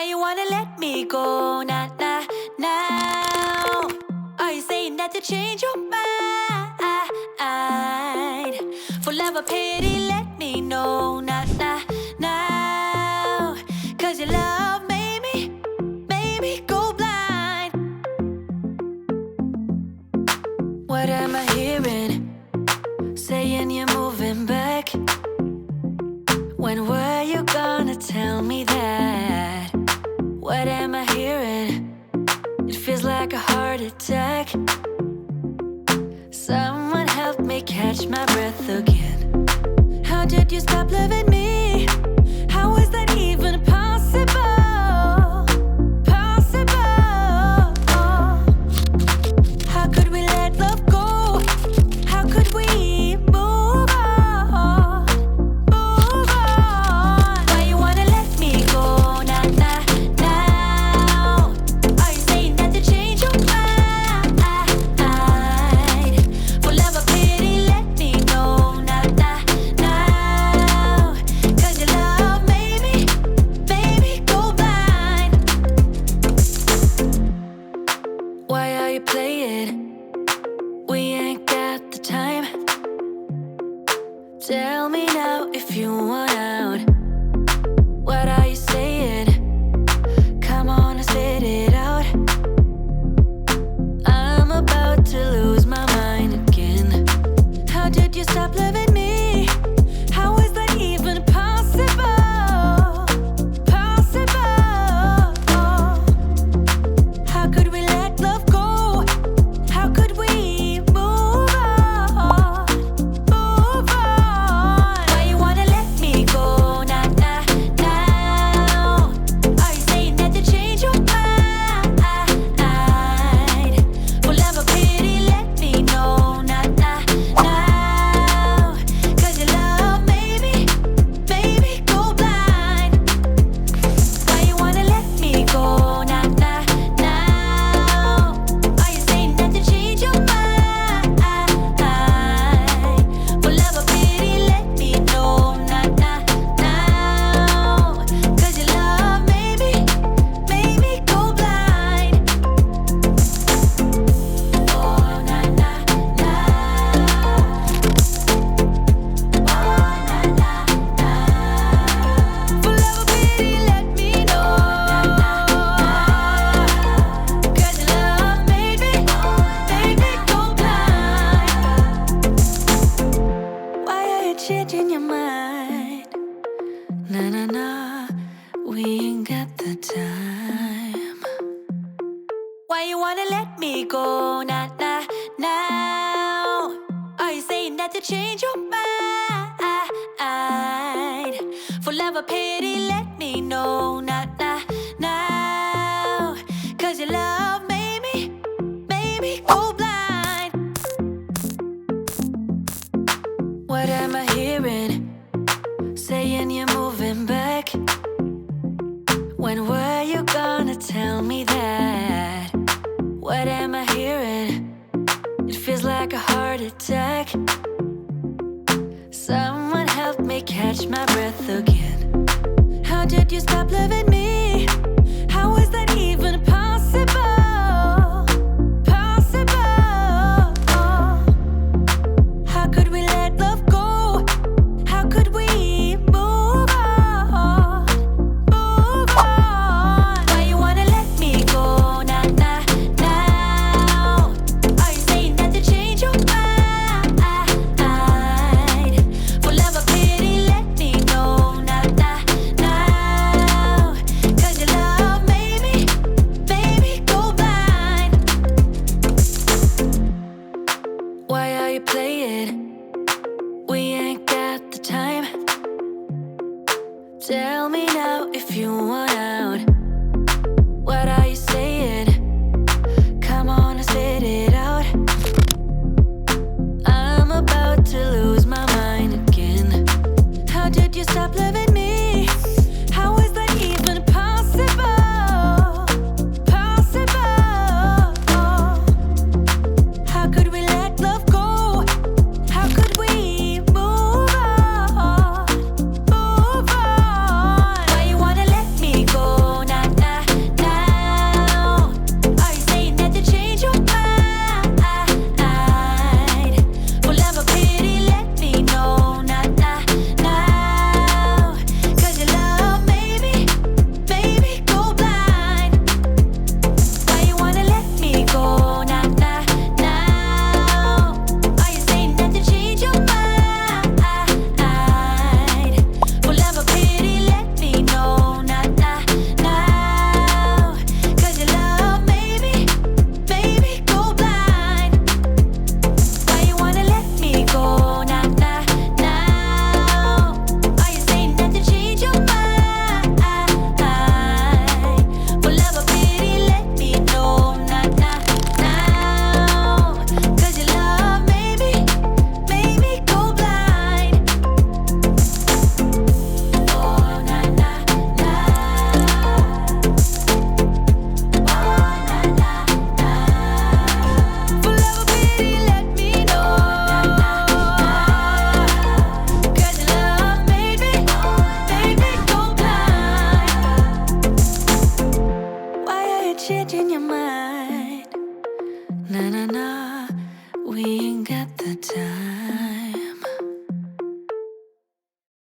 you wanna let me go? Nah, nah, now. Are you saying that to change your mind? For love or pity, let me know. Nah, nah, now. 'Cause your love made me go blind. What am I hearing? Saying you're moving back. When were you gonna tell me that? What am I hearing? It feels like a heart attack. Someone help me catch my breath again. How did you stop loving me? How is that even possible? Possible. How could we let love go? How could we move on? Move on. Why you wanna let me go? Nah, nah, now. Are you saying that to change your mind? For love or pity, let me know. Nah, nah, now. 'Cause your love made me go blind. Why are you playing? We ain't got the time. Tell me now if you want out. What are you saying? Come on and spit it out. I'm about to lose my mind again. How did you stop loving me? How is that even possible? Possible. How could we let love go? How could we move on? Move on. Why you wanna let me go? Nah, nah, now. Are you saying that to change your mind? For love or pity, let me know. Nah, nah, now. 'Cause your love made me go blind. Why you wanna let me go? Nah, nah, now. Are you saying that to change your mind? For love or pity, let me know. Nah, nah, now. 'Cause your love made me go blind. Oh, nah, nah, now. Oh, nah, nah, now. For love or pity, let me know. Nah, nah, now. 'Cause your love made me go blind. Why are you changing your mind? Nah, nah, nah, we ain't got the time. Why you wanna let me go? Nah, nah, now. Are you saying that to change your mind? For love or pity, let me know. Nah, nah, now. 'Cause your love made me go blind. What am I hearing? Saying you're moving back. When were you gonna tell me that? What am I hearing? It feels like a heart attack. Someone help me catch my breath again. How did you stop loving me? How is that even possible? Possible. How could we let love go? How could we move on? Move on. Why you wanna let me go? Nah, nah, now. Are you saying that to change your mind? For love or pity, let me know. Nah, nah, now. 'Cause Na na na, we ain't got the time.